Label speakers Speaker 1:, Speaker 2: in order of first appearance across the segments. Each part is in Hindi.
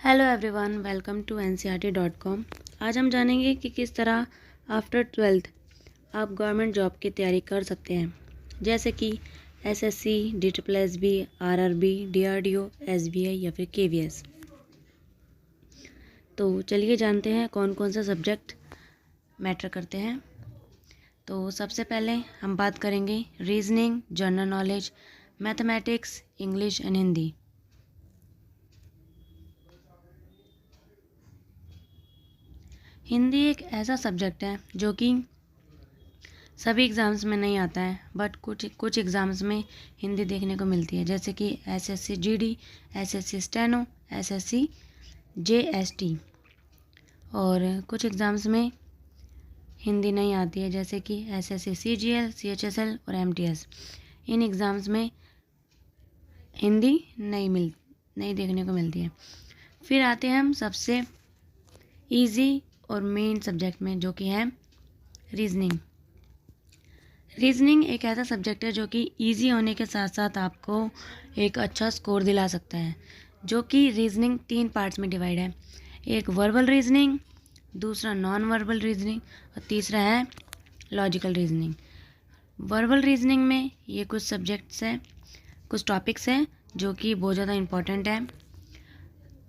Speaker 1: Hello everyone, welcome to ncrt.com। आज हम जानेंगे कि किस तरह आफ्टर 12th आप गवर्नमेंट जॉब की तैयारी कर सकते हैं, जैसे कि SSC, DSSB, RRB, DRDO, SBI या फिर KVS। तो चलिए जानते हैं कौन कौन सा सब्जेक्ट मैटर करते हैं। तो सबसे पहले हम बात करेंगे reasoning, general knowledge, mathematics, English and Hindi. Hindi एक ऐसा सब्जेक्ट है जो कि सभी एग्ज़ाम्स में नहीं आता है, बट कुछ एग्ज़ाम्स में हिंदी देखने को मिलती है, जैसे कि SSC GD, SSC steno, SSC JST। और कुछ एग्ज़ाम्स में हिंदी नहीं आती है, जैसे कि SSC CGL, CHSL और MTS। इन एग्ज़ाम्स में हिंदी नहीं देखने को मिलती है। फिर आते हैं हम सबसे ईजी और मेन सब्जेक्ट में, जो कि है रीजनिंग। रीजनिंग एक ऐसा सब्जेक्ट है जो कि इजी होने के साथ साथ आपको एक अच्छा स्कोर दिला सकता है, जो कि रीजनिंग 3 पार्ट्स में डिवाइड है। एक वर्बल रीजनिंग, दूसरा नॉन वर्बल रीजनिंग और तीसरा है लॉजिकल रीजनिंग। वर्बल रीजनिंग में ये कुछ टॉपिक्स हैं जो कि बहुत ज़्यादा इम्पोर्टेंट है,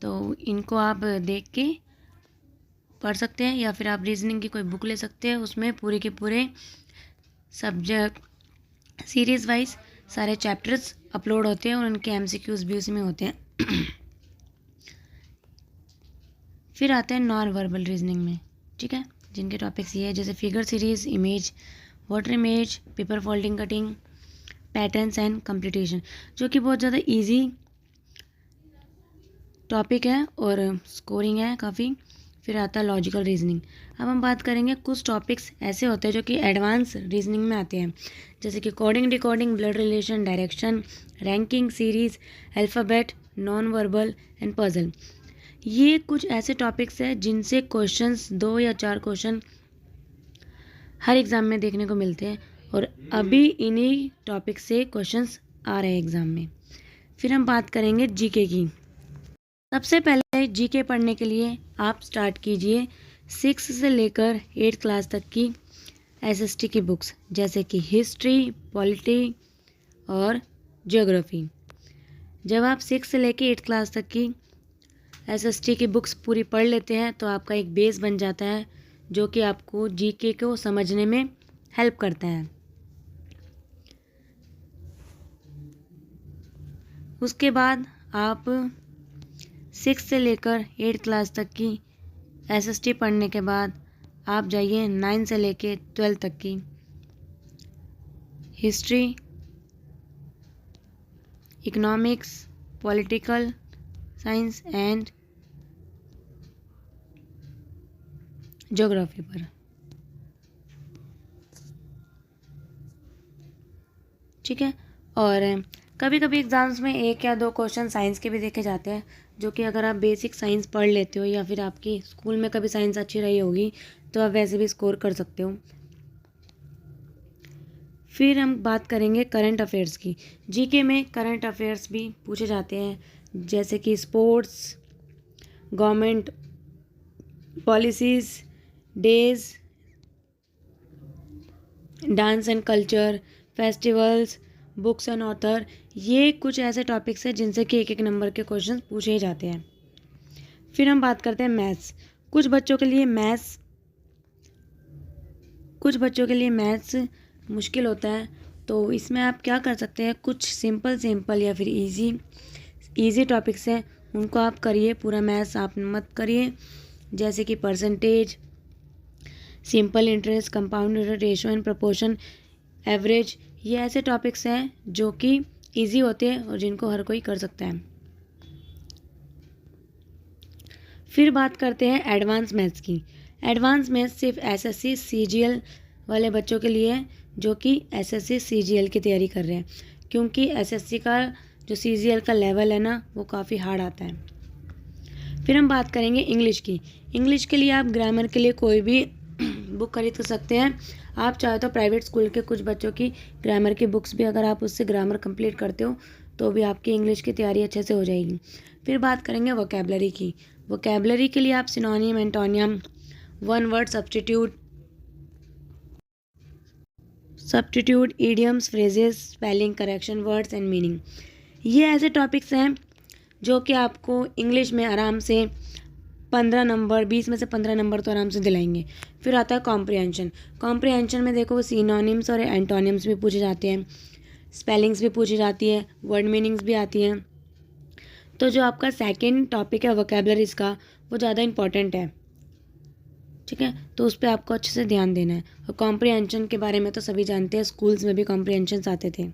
Speaker 1: तो इनको आप देख के पढ़ सकते हैं, या फिर आप रीजनिंग की कोई बुक ले सकते हैं। उसमें पूरे के पूरे सब्जेक्ट सीरीज़ वाइज सारे चैप्टर्स अपलोड होते हैं और उनके MCQs भी उसमें होते हैं। फिर आते हैं नॉन वर्बल रीजनिंग में, ठीक है, जिनके टॉपिक्स ये है, जैसे figure series, image, water image, paper folding, cutting, patterns and completion, जो कि बहुत ज़्यादा इजी टॉपिक है और स्कोरिंग है काफ़ी। फिर आता है लॉजिकल रीजनिंग। अब हम बात करेंगे कुछ टॉपिक्स ऐसे होते हैं जो कि एडवांस रीजनिंग में आते हैं, जैसे कि coding, decoding, blood relation, direction, ranking, series, alphabet, non verbal and puzzle. ये कुछ ऐसे टॉपिक्स हैं जिनसे क्वेश्चंस 2 या 4 क्वेश्चन हर एग्ज़ाम में देखने को मिलते हैं, और अभी इन्हीं टॉपिक से क्वेश्चंस आ रहे हैं एग्ज़ाम में। फिर हम बात करेंगे जीके की। सबसे पहले जीके पढ़ने के लिए आप स्टार्ट कीजिए 6 से लेकर 8 क्लास तक की SST की बुक्स, जैसे कि हिस्ट्री, पॉलिटी और ज्योग्राफी। जब आप 6 से लेकर 8 क्लास तक की SST की बुक्स पूरी पढ़ लेते हैं तो आपका एक बेस बन जाता है, जो कि आपको जीके को समझने में हेल्प करता है। उसके बाद आप 6 से लेकर 8 क्लास तक की SST पढ़ने के बाद आप जाइए 9 से लेकर 12 तक की history, economics, political science and geography पर, ठीक है। और कभी कभी एग्ज़ाम्स में 1 या 2 क्वेश्चन साइंस के भी देखे जाते हैं, जो कि अगर आप बेसिक साइंस पढ़ लेते हो या फिर आपकी स्कूल में कभी साइंस अच्छी रही होगी तो आप वैसे भी स्कोर कर सकते हो। फिर हम बात करेंगे करंट अफेयर्स की। जीके में करंट अफेयर्स भी पूछे जाते हैं, जैसे कि sports, government policies, days, dance and culture, festivals, books and author. ये कुछ ऐसे टॉपिक्स हैं जिनसे कि 1-1 नंबर के क्वेश्चन पूछे जाते हैं। फिर हम बात करते हैं मैथ्स। कुछ बच्चों के लिए मैथ्स मुश्किल होता है, तो इसमें आप क्या कर सकते हैं, कुछ सिंपल या फिर इजी टॉपिक्स हैं, उनको आप करिए। पूरा मैथ्स आप मत करिए, जैसे कि percentage, simple interest, compound interest, ratio and proportion, average. ये ऐसे टॉपिक्स हैं जो कि इजी होते हैं और जिनको हर कोई कर सकता है। फिर बात करते हैं एडवांस मैथ्स की। एडवांस मैथ्स सिर्फ SSC CGL वाले बच्चों के लिए है, जो कि SSC CGL की तैयारी कर रहे हैं, क्योंकि SSC का जो CGL का लेवल है ना, वो काफ़ी हार्ड आता है। फिर हम बात करेंगे इंग्लिश की। इंग्लिश के लिए आप ग्रामर के लिए कोई भी बुक खरीद सकते हैं। आप चाहे तो प्राइवेट स्कूल के कुछ बच्चों की ग्रामर की बुक्स भी, अगर आप उससे ग्रामर कंप्लीट करते हो तो भी आपकी इंग्लिश की तैयारी अच्छे से हो जाएगी। फिर बात करेंगे वोकेबलरी की। वोकेबलरी के लिए आप synonym, antonym, one word substitute, idioms, phrases, spelling correction, words and meaning, ये ऐसे टॉपिक्स हैं जो कि आपको इंग्लिश में आराम से 15 नंबर, 20 में से 15 नंबर तो आराम से दिलाएंगे। फिर आता है कॉम्प्रिहेंशन। कॉम्प्रिहेंशन में देखो सिनोनिम्स और एंटोनिम्स भी पूछे जाते हैं, स्पेलिंग्स भी पूछी जाती है, वर्ड मीनिंग्स भी आती हैं। तो जो आपका सेकंड टॉपिक है वोकेबलरीज का, वो ज़्यादा इंपॉर्टेंट है, ठीक है, तो उस पर आपको अच्छे से ध्यान देना है। और कॉम्प्रिहेंशन के बारे में तो सभी जानते हैं, स्कूल्स में भी कॉम्प्रिहेंशंस आते थे।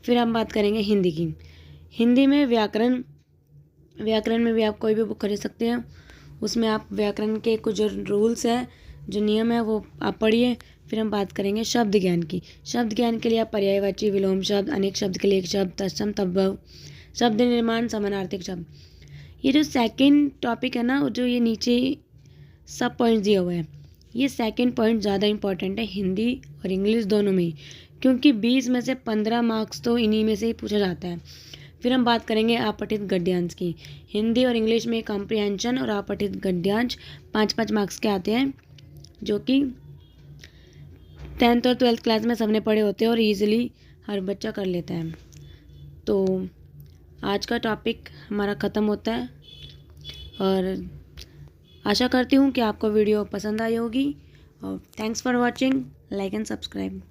Speaker 1: फिर हम बात करेंगे हिंदी की। हिंदी में व्याकरण में भी आप कोई भी बुक खरीद सकते हैं, उसमें आप व्याकरण के कुछ जो रूल्स हैं, जो नियम है, वो आप पढ़िए। फिर हम बात करेंगे शब्द ज्ञान की। शब्द ज्ञान के लिए आप पर्यायवाची, विलोम शब्द, अनेक शब्द के लिए एक शब्द, तत्सम, तद्भव, शब्द निर्माण, समानार्थक शब्द। ये जो सेकंड टॉपिक है ना, जो ये नीचे सब पॉइंट्स दिए हुए हैं, ये सेकंड पॉइंट ज़्यादा इंपॉर्टेंट है हिंदी और इंग्लिश दोनों में ही, क्योंकि 20 में से 15 मार्क्स तो इन्हीं में से ही पूछा जाता है। फिर हम बात करेंगे अपठित गद्यांश की। हिंदी और इंग्लिश में कॉम्प्रिहेंशन और अपठित गद्यांश 5-5 मार्क्स के आते हैं, जो कि 10th और 12th क्लास में सबने पढ़े होते हैं और ईजिली हर बच्चा कर लेता है। तो आज का टॉपिक हमारा ख़त्म होता है और आशा करती हूँ कि आपको वीडियो पसंद आई होगी। और thanks for watching, like and subscribe.